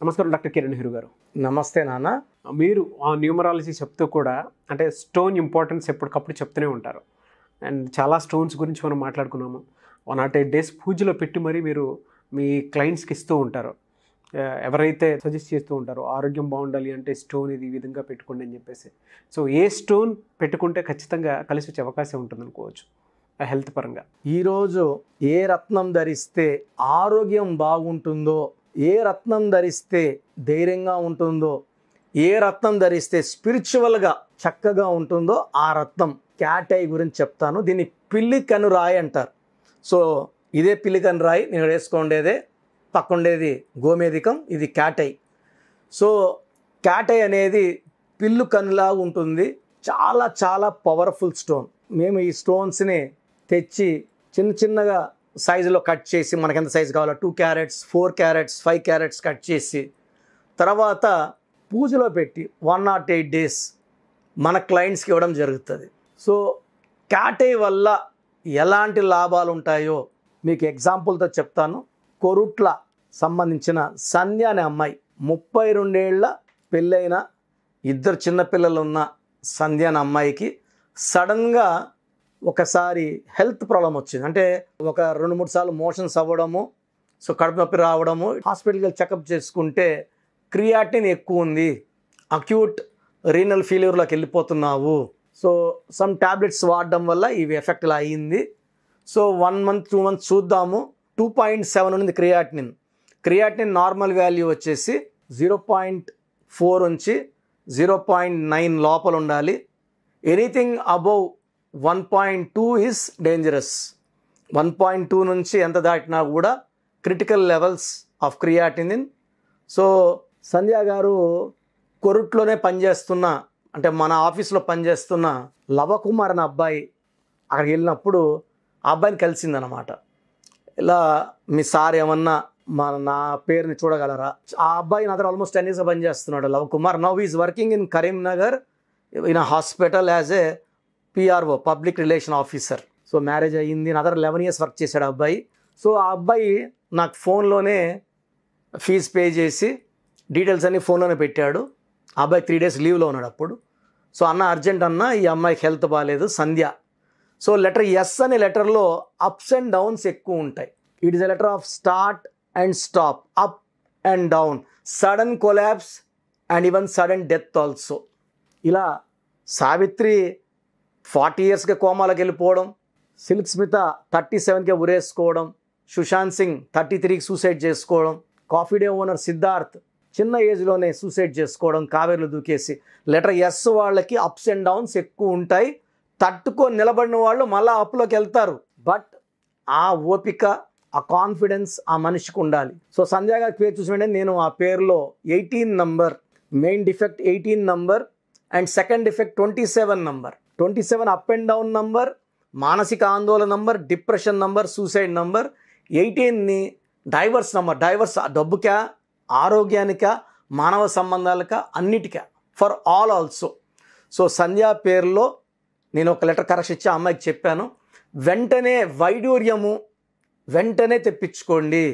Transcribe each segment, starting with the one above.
నమస్కారం డాక్టర్ కిరణ్ నెహ్రూ గారు. నమస్తే నాన్న. మీరు ఆ న్యూమరాలజీ చెప్తూ కూడా అంటే స్టోన్ ఇంపార్టెన్స్ ఎప్పటికప్పుడు చెప్తూనే ఉంటారు. అండ్ చాలా స్టోన్స్ గురించి మనం మాట్లాడుకున్నాము. 108 days పూజలో పెట్టి మరి మీరు మీ క్లయింట్స్కి ఇస్తూ ఉంటారు. ఎవరైతే సజెస్ట్ చేస్తూ ఉంటారో ఆరోగ్యం బాగుండాలి అంటే స్టోన్ ఇది ఈ విధంగా పెట్టుకోండి అని చెప్పేసి. సో ఏ స్టోన్ పెట్టుకుంటే ఖచ్చితంగా కలిసి వచ్చే అవకాశం ఉంటుంది అనుకోవచ్చు హెల్త్ పరంగా? ఈరోజు ఏ రత్నం ధరిస్తే ఆరోగ్యం బాగుంటుందో, ఏ రత్నం ధరిస్తే ధైర్యంగా ఉంటుందో, ఏ రత్నం ధరిస్తే స్పిరిచువల్గా చక్కగా ఉంటుందో ఆ రత్నం క్యాటై గురించి చెప్తాను. దీన్ని పిల్లి కనురాయి అంటారు. సో ఇదే పిల్లి కనురాయి, నేను వేసుకోండేదే, పక్కుండేది గోమేధికం, ఇది క్యాటై. సో క్యాటై అనేది పిల్లు కనులాగా ఉంటుంది. చాలా చాలా పవర్ఫుల్ స్టోన్. మేము ఈ స్టోన్స్ని తెచ్చి చిన్న చిన్నగా సైజులో కట్ చేసి, మనకి ఎంత సైజు కావాలో 2 carats, 4 carats, 5 carats కట్ చేసి తర్వాత పూజలో పెట్టి 108 days మన క్లయింట్స్కి ఇవ్వడం జరుగుతుంది. సో క్యాటై వల్ల ఎలాంటి లాభాలు ఉంటాయో మీకు ఎగ్జాంపుల్తో చెప్తాను. కొరుట్ల సంబంధించిన సంధ్య అనే అమ్మాయి, 32 ఏళ్ల పెళ్ళైన 2 చిన్నపిల్లలు ఉన్న సంధ్య అనే అమ్మాయికి సడన్గా ఒకసారి హెల్త్ ప్రాబ్లం వచ్చింది. అంటే ఒక 2-3 సార్లు మోషన్స్ అవ్వడము, సో కడుపు నొప్పి రావడము, హాస్పిటల్కి చెకప్ చేసుకుంటే క్రియాటిన్ ఎక్కువ ఉంది, అక్యూట్ రీనల్ ఫెయిల్యూర్లోకి వెళ్ళిపోతున్నావు, సో సమ్ టాబ్లెట్స్ వాడడం వల్ల ఇవి ఎఫెక్ట్ ఇలా అయ్యింది. సో 1 month 2 months చూద్దాము. 2.7 ఉంది క్రియాటిన్ నార్మల్ వాల్యూ వచ్చేసి 0.4 నుంచి 0.9 లోపల ఉండాలి. Anything above 1.2 is dangerous. 1.2 నుంచి ఎంత దాటినా కూడా critical levels of creatinine. So Sandhya గారు కొరుట్లోనే పనిచేస్తున్న, అంటే మన ఆఫీస్లో పనిచేస్తున్న లవకుమార్ అనే అబ్బాయి అక్కడికి వెళ్ళినప్పుడు ఆ అబ్బాయిని కలిసిందనమాట. ఇలా మీ సార్ ఏమన్నా నా పేరుని చూడగలరా? ఆ అబ్బాయి నా దగ్గర ఆల్మోస్ట్ 10 years పనిచేస్తున్నాడు, Lavakumar. Now is working in Karimnagar in hospital as a PRO, public relation officer. So marriage అయ్యింది, నా దగ్గర 11 years వర్క్ చేశాడు ఆ అబ్బాయి. సో ఆ అబ్బాయి నాకు ఫోన్లోనే ఫీజు పే చేసి డీటెయిల్స్ అన్నీ ఫోన్లోనే పెట్టాడు. ఆ అబ్బాయి 3 days లీవ్లో ఉన్నాడు అప్పుడు. సో అన్న అర్జెంట్ అన్న, ఈ అమ్మాయికి హెల్త్ బాగాలేదు సంధ్య. సో లెటర్ ఎస్ అనే లెటర్లో అప్స్ అండ్ డౌన్స్ ఎక్కువ ఉంటాయి. It is a letter of start and stop, up and down, sudden collapse and even sudden death also. ఇలా సావిత్రి 40 yearsకే కోమాలకు వెళ్ళిపోవడం, సిల్క్ స్మిత 37కే ఉరేసుకోవడం, సుశాంత్ సింగ్ 33కి సూసైడ్ చేసుకోవడం, కాఫీ డే ఓనర్ సిద్ధార్థ్ చిన్న ఏజ్లోనే సూసైడ్ చేసుకోవడం కావేరీలో దూకేసి. లెటర్ ఎస్ వాళ్ళకి అప్స్ అండ్ డౌన్స్ ఎక్కువ ఉంటాయి. తట్టుకొని నిలబడిన వాళ్ళు మళ్ళీ అప్లోకి వెళ్తారు. బట్ ఆ ఓపిక, ఆ కాన్ఫిడెన్స్ ఆ మనిషికి ఉండాలి. సో సంధ్య గారి పేరు చూసినట్టే నేను ఆ పేరులో 18 number, main defect 18 number and second defect 27 number. 27 up and down number, మానసిక ఆందోళన number, depression number, suicide number. 18ని డైవర్స్ నంబర్. డైవర్స్ డబ్బుకా, ఆరోగ్యానికా, మానవ సంబంధాలకా, అన్నిటికా, for all also. So Sandhya పేరులో నేను ఒక లెటర్ కరెక్షన్ ఇచ్చి ఆ అమ్మాయికి చెప్పాను, వెంటనే వైడూర్యము వెంటనే తెప్పించుకోండి,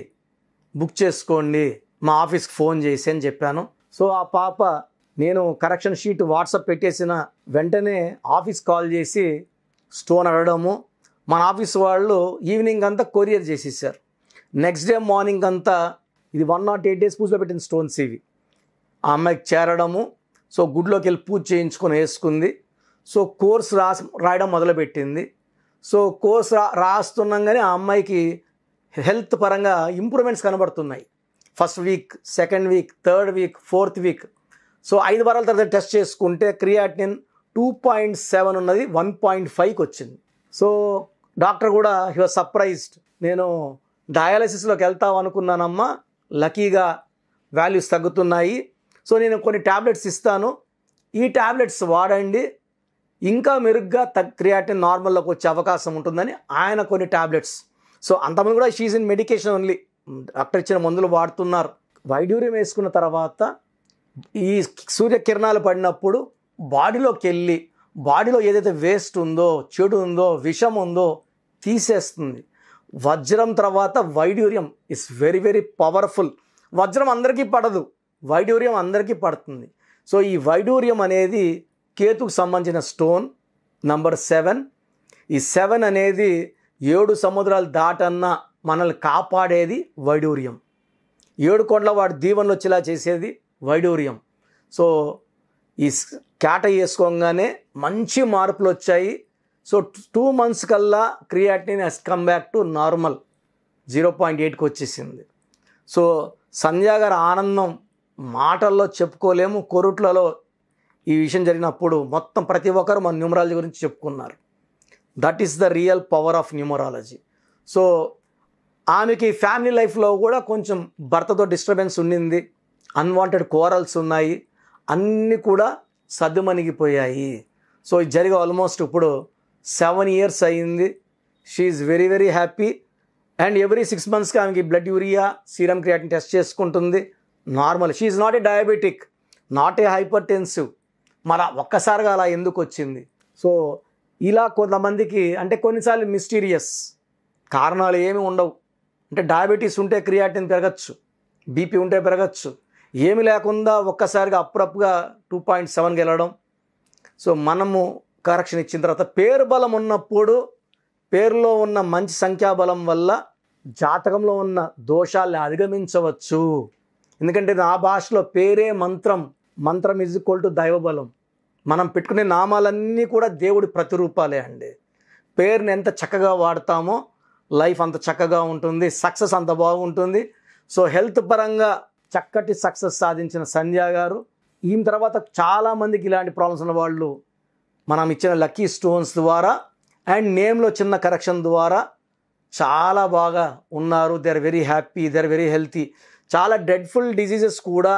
బుక్ చేసుకోండి, మా ఆఫీస్కి ఫోన్ చేసి అని చెప్పాను. సో ఆ పాప నేను కరెక్షన్ షీట్ వాట్సాప్ పెట్టేసిన వెంటనే ఆఫీస్ కాల్ చేసి స్టోన్ అడగడము, మన ఆఫీస్ వాళ్ళు ఈవినింగ్ అంతా కొరియర్ చేసేసారు. నెక్స్ట్ డే మార్నింగ్ అంతా ఇది 108 days పూజలో పెట్టిన స్టోన్స్ ఇవి ఆ అమ్మాయికి చేరడము. సో గుడిలోకి వెళ్ళి పూజ చేయించుకొని వేసుకుంది. సో కోర్స్ రాయడం మొదలుపెట్టింది. సో కోర్స్ రాస్తుండగానే ఆ అమ్మాయికి హెల్త్ పరంగా ఇంప్రూవ్మెంట్స్ కనబడుతున్నాయి. First week, second week, third week, fourth week. So 5 వారాల తర్వాత టెస్ట్ చేసుకుంటే క్రియాటిన్ 2.7 ఉన్నది 1.5కి వచ్చింది. సో డాక్టర్ కూడా హీ వాజ్ సర్ప్రైజ్డ్. నేను డయాలసిస్లోకి వెళ్తాం అనుకున్నానమ్మా, లక్కీగా వాల్యూస్ తగ్గుతున్నాయి. సో నేను కొన్ని ట్యాబ్లెట్స్ ఇస్తాను, ఈ ట్యాబ్లెట్స్ వాడండి, ఇంకా మెరుగ్గా క్రియాటిన్ నార్మల్లోకి వచ్చే అవకాశం ఉంటుందని ఆయన కొన్ని ట్యాబ్లెట్స్. సో అంతమంది కూడా she's in medication only, doctor ఇచ్చిన మందులు వాడుతున్నారు. వైడ్యూరియం వేసుకున్న తర్వాత ఈ సూర్యకిరణాలు పడినప్పుడు బాడీలోకి వెళ్ళి బాడీలో ఏదైతే వేస్ట్ ఉందో, చెడు ఉందో, విషం ఉందో తీసేస్తుంది. వజ్రం తర్వాత వైడ్యూరియం ఇస్ వెరీ వెరీ పవర్ఫుల్. వజ్రం అందరికీ పడదు, వైడూర్యం అందరికీ పడుతుంది. సో ఈ వైడూర్యం అనేది కేతుకు సంబంధించిన స్టోన్. నంబర్ 7. ఈ 7 అనేది 7 సముద్రాలు దాటన్నా మనల్ని కాపాడేది వైడూర్యం. 7 కొండల వాడు దీవెనలు వచ్చేలా చేసేది వైడూర్యం. సో ఈ క్యాట వేసుకోగానే మంచి మార్పులు వచ్చాయి. సో 2 months కల్లా creatinine has come back to normal 0.8కి వచ్చేసింది. సో సంధ్య గారి ఆనందం మాటల్లో చెప్పుకోలేము. కొరుట్లలో ఈ విషయం జరిగినప్పుడు మొత్తం ప్రతి ఒక్కరు మన న్యూమరాలజీ గురించి చెప్పుకున్నారు. That is the real power of numerology. So ఆమెకి ఫ్యామిలీ లైఫ్లో కూడా కొంచెం భర్తతో డిస్టర్బెన్స్ ఉండింది, అన్వాంటెడ్ కోరల్స్ ఉన్నాయి, అన్నీ కూడా సద్దుమణిగిపోయాయి. సో ఇది జరిగి ఆల్మోస్ట్ ఇప్పుడు 7 years అయ్యింది. She is very very happy. And every 6 monthsకి ఆమెకి blood urea serum creatine test చేసుకుంటుంది. Normal. She is not a diabetic, not a hypertensive. మరి ఒక్కసారిగా అలా ఎందుకు వచ్చింది? సో ఇలా కొంతమందికి అంటే కొన్నిసార్లు మిస్టీరియస్ కారణాలు ఏమి ఉండవు. అంటే డయాబెటీస్ ఉంటే క్రియాటిన్ పెరగచ్చు, బీపీ ఉంటే పెరగచ్చు, ఏమి లేకుండా ఒక్కసారిగా అప్పుడప్పుగా 2.7కి వెళ్ళడం. సో మనము కరెక్షన్ ఇచ్చిన తర్వాత పేరు బలం ఉన్నప్పుడు పేరులో ఉన్న మంచి సంఖ్యాబలం వల్ల జాతకంలో ఉన్న దోషాలను అధిగమించవచ్చు. ఎందుకంటే నా భాషలో పేరే మంత్రం, మంత్రం ఈజ్ ఈక్వల్ టు దైవబలం. మనం పెట్టుకునే నామాలన్నీ కూడా దేవుడి ప్రతిరూపాలే అండి. పేరుని ఎంత చక్కగా వాడతామో లైఫ్ అంత చక్కగా ఉంటుంది, సక్సెస్ అంత బాగుంటుంది. సో హెల్త్ పరంగా చక్కటి సక్సెస్ సాధించిన సంధ్య గారు. ఈమె తర్వాత చాలామందికి ఇలాంటి ప్రాబ్లమ్స్ ఉన్న వాళ్ళు మనం ఇచ్చిన లక్కీ స్టోన్స్ ద్వారా అండ్ నేమ్లో చిన్న కరెక్షన్ ద్వారా చాలా బాగా ఉన్నారు. They are very happy, they are very healthy. చాలా డెడ్ఫుల్ డిసీజెస్ కూడా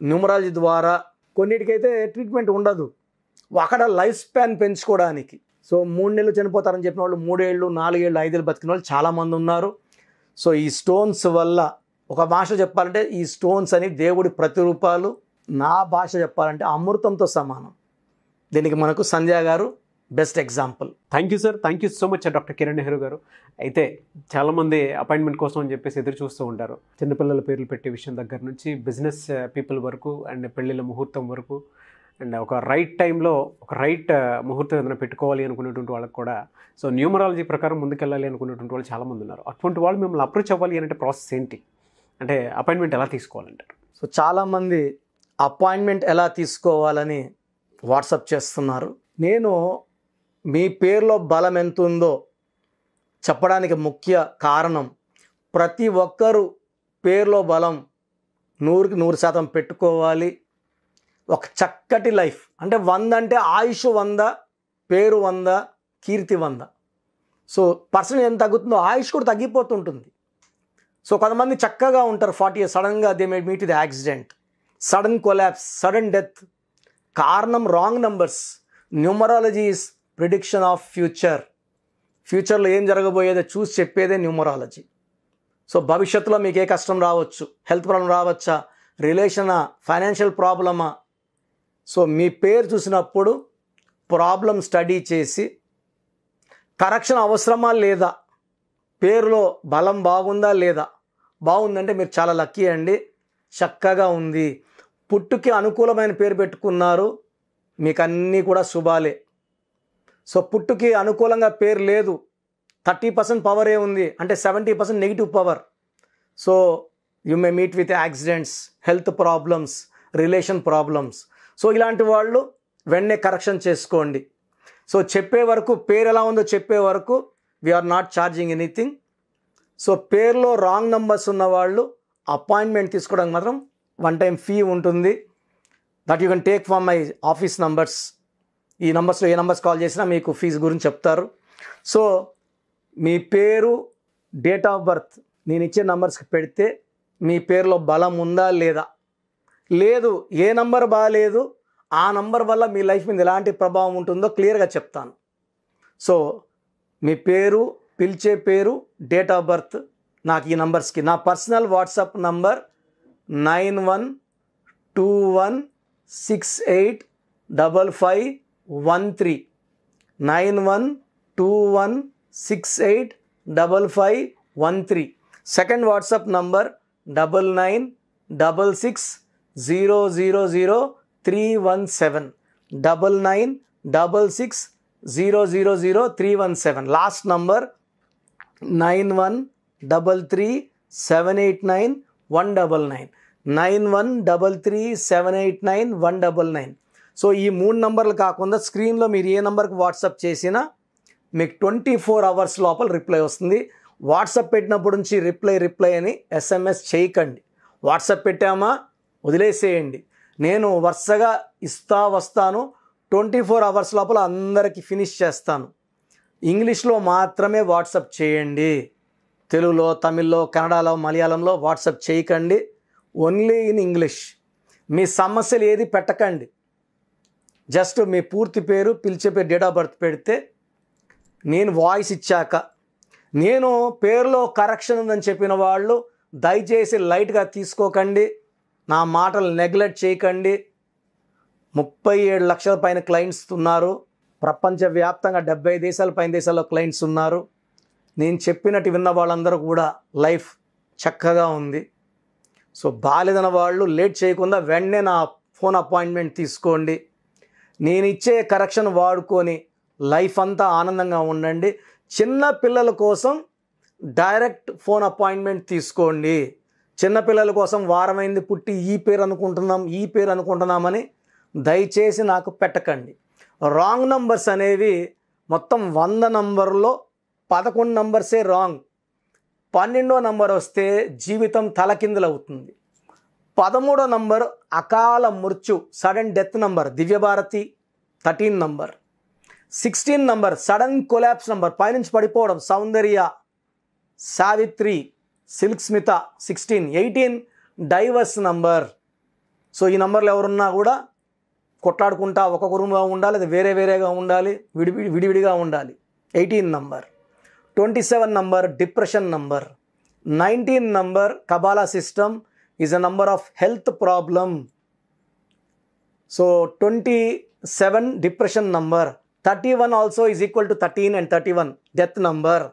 న్యూమరాలజీ ద్వారా కొన్నిటికైతే ట్రీట్మెంట్ ఉండదు, అక్కడ లైఫ్ స్పాన్ పెంచుకోవడానికి. సో 3 నెలలు చనిపోతారని చెప్పిన వాళ్ళు 3 ఏళ్ళు 4 ఏళ్ళు 5 ఏళ్ళు బతికిన వాళ్ళు చాలామంది ఉన్నారు. సో ఈ స్టోన్స్ వల్ల ఒక భాష చెప్పాలంటే ఈ స్టోన్స్ అని దేవుడి ప్రతిరూపాలు. నా భాష చెప్పాలంటే అమృతంతో సమానం. దీనికి మనకు సంధ్య గారు best example. Thank you sir, thank you so much doctor Kiran Nehru గారు. అయితే చాలామంది అపాయింట్మెంట్ కోసం అని చెప్పేసి ఎదురు చూస్తూ ఉంటారు. చిన్నపిల్లల పేర్లు పెట్టే విషయం దగ్గర నుంచి బిజినెస్ పీపుల్ వరకు అండ్ పెళ్ళిళ్ళ ముహూర్తం వరకు అండ్ ఒక రైట్ టైంలో ఒక రైట్ ముహూర్తం ఏదైనా పెట్టుకోవాలి అనుకునేటువంటి వాళ్ళకి కూడా సో న్యూమరాలజీ ప్రకారం ముందుకెళ్ళాలి అనుకునేటువంటి వాళ్ళు చాలామంది ఉన్నారు. అటువంటి వాళ్ళు మిమ్మల్ని అప్రోచ్ అవ్వాలి అంటే ప్రాసెస్ ఏంటి, అంటే అపాయింట్మెంట్ ఎలా తీసుకోవాలంటారు? సో చాలామంది అపాయింట్మెంట్ ఎలా తీసుకోవాలని వాట్సాప్ చేస్తున్నారు. నేను మీ పేరులో బలం ఎంత ఉందో చెప్పడానికి ముఖ్య కారణం ప్రతి ఒక్కరూ పేరులో బలం 100కి 100% పెట్టుకోవాలి. ఒక చక్కటి లైఫ్ అంటే 100 అంటే ఆయుష్ 100, పేరు 100, కీర్తి 100. సో పర్సెంట్ ఎంత తగ్గుతుందో ఆయుష్ కూడా తగ్గిపోతుంటుంది. సో కొంతమంది చక్కగా ఉంటారు 40 years, సడన్గా they may meet the accident, sudden collapse, sudden death. కారణం wrong numbers. Numerology is prediction of future. ఫ్యూచర్లో ఏం జరగబోయేదో చూసి చెప్పేదే న్యూమరాలజీ. సో భవిష్యత్తులో మీకు ఏ కష్టం రావచ్చు, హెల్త్ ప్రాబ్లం రావచ్చా, రిలేషనా, ఫైనాన్షియల్ ప్రాబ్లమా. సో మీ పేరు చూసినప్పుడు ప్రాబ్లం స్టడీ చేసి కరెక్షన్ అవసరమా లేదా, పేరులో బలం బాగుందా లేదా, బాగుందంటే మీరు చాలా లక్కీ అండి, చక్కగా ఉంది. పుట్టుకి అనుకూలమైన పేరు పెట్టుకున్నారు, మీకు అన్నీ కూడా శుభాలే. సో పుట్టుకి అనుకూలంగా పేరు లేదు, 30% పవరే ఉంది అంటే 70% negative power. So you may meet with accidents, health problems, relation problems. So ఇలాంటి వాళ్ళు వెంటనే కరెక్షన్ చేసుకోండి. సో చెప్పే వరకు పేరు ఎలా ఉందో చెప్పే వరకు we're not charging anything. So పేరులో రాంగ్ నంబర్స్ ఉన్న వాళ్ళు అపాయింట్మెంట్ తీసుకోవడానికి మాత్రం 1 time ఫీ ఉంటుంది. That you can take from my office numbers. ఈ నంబర్స్లో ఏ నంబర్స్ కాల్ చేసినా మీకు ఫీజు గురించి చెప్తారు. సో మీ పేరు, డేట్ ఆఫ్ బర్త్ నేను ఇచ్చే నంబర్స్కి పెడితే మీ పేరులో బలం ఉందా లేదా, లేదు ఏ నంబర్ బాగాలేదు ఆ నంబర్ వల్ల మీ లైఫ్ మీద ఎలాంటి ప్రభావం ఉంటుందో క్లియర్గా చెప్తాను. సో మీ పేరు, పిలిచే పేరు, డేట్ ఆఫ్ బర్త్ నాకు ఈ నంబర్స్కి. నా personal WhatsApp number 9121685513 9121685513. Second WhatsApp number 9966 9966000317 9966000317. Last number 9133789199 9133789199. So ఈ 3 నంబర్లు కాకుండా స్క్రీన్లో మీరు ఏ నంబర్కి వాట్సాప్ చేసినా మీకు 24 అవర్స్ లోపల రిప్లై వస్తుంది. వాట్సాప్ పెట్టినప్పటి నుంచి రిప్లై అని SMS చేయకండి. వాట్సాప్ పెట్టామా వదిలేసేయండి. నేను వరుసగా వస్తాను. 24 అవర్స్ లోపల అందరికీ ఫినిష్ చేస్తాను. ఇంగ్లీష్లో మాత్రమే వాట్సాప్ చేయండి. తెలుగులో, తమిళ్లో, కన్నడలో, మలయాళంలో వాట్సాప్ చేయకండి. Only in English. మీ సమస్యలు ఏది పెట్టకండి. జస్ట్ మీ పూర్తి పేరు, పిలిచే పేరు, డేట్ ఆఫ్ బర్త్ పెడితే నేను వాయిస్ ఇచ్చాక, నేను పేరులో కరెక్షన్ ఉందని చెప్పిన వాళ్ళు దయచేసి లైట్గా తీసుకోకండి. నా మాటలు నెగ్లెక్ట్ చేయకండి. 37 లక్షల పైన క్లయింట్స్ ఉన్నారు. ప్రపంచవ్యాప్తంగా 75 దేశాల పైన దేశాల్లో క్లయింట్స్ ఉన్నారు. నేను చెప్పినట్టు విన్న వాళ్ళందరూ కూడా లైఫ్ చక్కగా ఉంది. సో బాలేదన్న వాళ్ళు లేట్ చేయకుండా వెంటనే నా ఫోన్ అపాయింట్మెంట్ తీసుకోండి. నేను ఇచ్చే కరెక్షన్ వాడుకొని లైఫ్ అంతా ఆనందంగా ఉండండి. చిన్న పిల్లల కోసం డైరెక్ట్ ఫోన్ అపాయింట్మెంట్ తీసుకోండి. చిన్నపిల్లల కోసం వారమైంది పుట్టి ఈ పేరు అనుకుంటున్నామని దయచేసి నాకు పెట్టకండి. రాంగ్ నంబర్స్ అనేవి మొత్తం 100 నంబర్లో 11 నంబర్సే రాంగ్. 12వ నంబర్ వస్తే జీవితం తలకిందులవుతుంది. 13వ నంబర్ అకాల మృత్యు, sudden death number, Divya Bharti 13 number. 16 number sudden collapse number, పైనుంచి పడిపోవడం, Soundarya, Savitri, Silk Smitha 16. 18 divorce number. So ఈ నంబర్లు ఎవరున్నా కూడా కొట్లాడుకుంటా ఒక కుటుంబంగా ఉండాలి, అది వేరేగా ఉండాలి, విడివిడిగా ఉండాలి. 18 number. 27 number depression number. 19 number Kabbalah system is a number of health problem. So 27 depression number. 31 also is equal to 13 and 31 death number.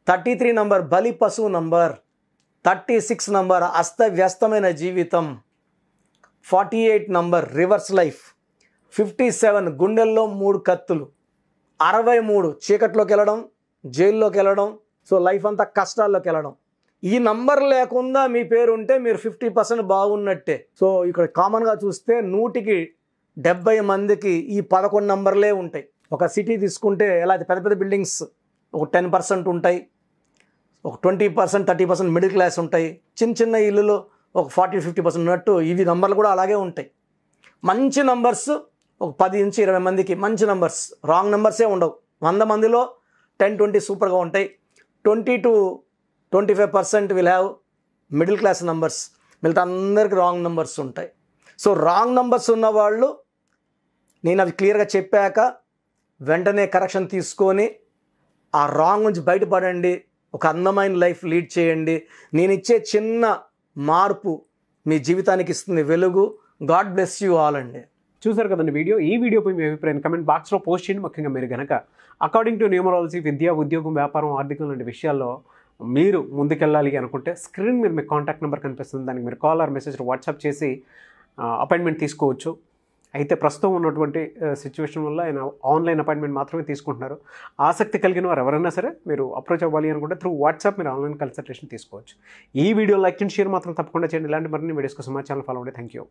33 number బలి పశువు నంబర్. 36 నంబర్ అస్తవ్యస్తమైన జీవితం. 48 నంబర్ రివర్స్ లైఫ్. 57 గుండెల్లో 3 కత్తులు. 63 చీకట్లోకి వెళ్ళడం, జైల్లోకి వెళ్ళడం, సో లైఫ్ అంతా కష్టాల్లోకి వెళ్ళడం. ఈ నంబర్ లేకుండా మీ పేరు ఉంటే మీరు 50% బాగున్నట్టే. సో ఇక్కడ కామన్గా చూస్తే 100కి 70 మందికి ఈ 11 నంబర్లే ఉంటాయి. ఒక సిటీ తీసుకుంటే ఎలా అయితే పెద్ద బిల్డింగ్స్ ఒక 10% ఉంటాయి, ఒక 20%, 30% మిడిల్ క్లాస్ ఉంటాయి. చిన్న ఇల్లులో ఒక 40-50% ఉన్నట్టు ఇవి నంబర్లు కూడా అలాగే ఉంటాయి. మంచి నంబర్స్ ఒక 10 నుంచి 20 మందికి మంచి నంబర్స్, రాంగ్ నంబర్సే ఉండవు. 100 మందిలో 10-20 సూపర్గా ఉంటాయి. 20-25% will have middle class numbers. మిగతా అందరికీ రాంగ్ నంబర్స్ ఉంటాయి. సో రాంగ్ నంబర్స్ ఉన్నవాళ్ళు నేను అవి క్లియర్గా చెప్పాక వెంటనే కరెక్షన్ తీసుకొని ఆ రాంగ్ నుంచి బయటపడండి. ఒక అందమైన లైఫ్ లీడ్ చేయండి. నేను ఇచ్చే చిన్న మార్పు మీ జీవితానికి ఇస్తుంది వెలుగు. గాడ్ బ్లెస్ యూ ఆల్ అండి. చూసారు కదండి వీడియో. ఈ వీడియోపై మీ అభిప్రాయం కమెంట్ బాక్స్లో పోస్ట్ చేయండి. ముఖ్యంగా మీరు కనుక అకార్డింగ్ టు న్యూమరాలజీ విద్య, ఉద్యోగం, వ్యాపారం, ఆర్థికం లాంటి విషయాల్లో మీరు ముందుకెళ్ళాలి అనుకుంటే స్క్రీన్ మీద మీ కాంటాక్ట్ నెంబర్ కనిపిస్తుంది. దానికి మీరు కాల్ ఆర్ మెసేజ్ వాట్సాప్ చేసి అపాయింట్మెంట్ తీసుకోవచ్చు. అయితే ప్రస్తుతం ఉన్నటువంటి సిచ్యువేషన్ వల్ల ఆయన ఆన్లైన్ అపాయింట్మెంట్ మాత్రమే తీసుకుంటున్నారు. ఆసక్తి కలిగిన వారు ఎవరైనా సరే మీరు అప్రోచ్ అవ్వాలి అనుకుంటే త్రూ వాట్సాప్ మీరు ఆన్లైన్ కన్సల్టేషన్ తీసుకోవచ్చు. ఈ వీడియో లైక్ అండ్ షేర్ మాత్రం తప్పకుండా చేయండి. ఇలాంటి మరిన్ని వీడియోస్ కోసం మా ఛానల్ ఫాలో అవ్వండి. Thank you.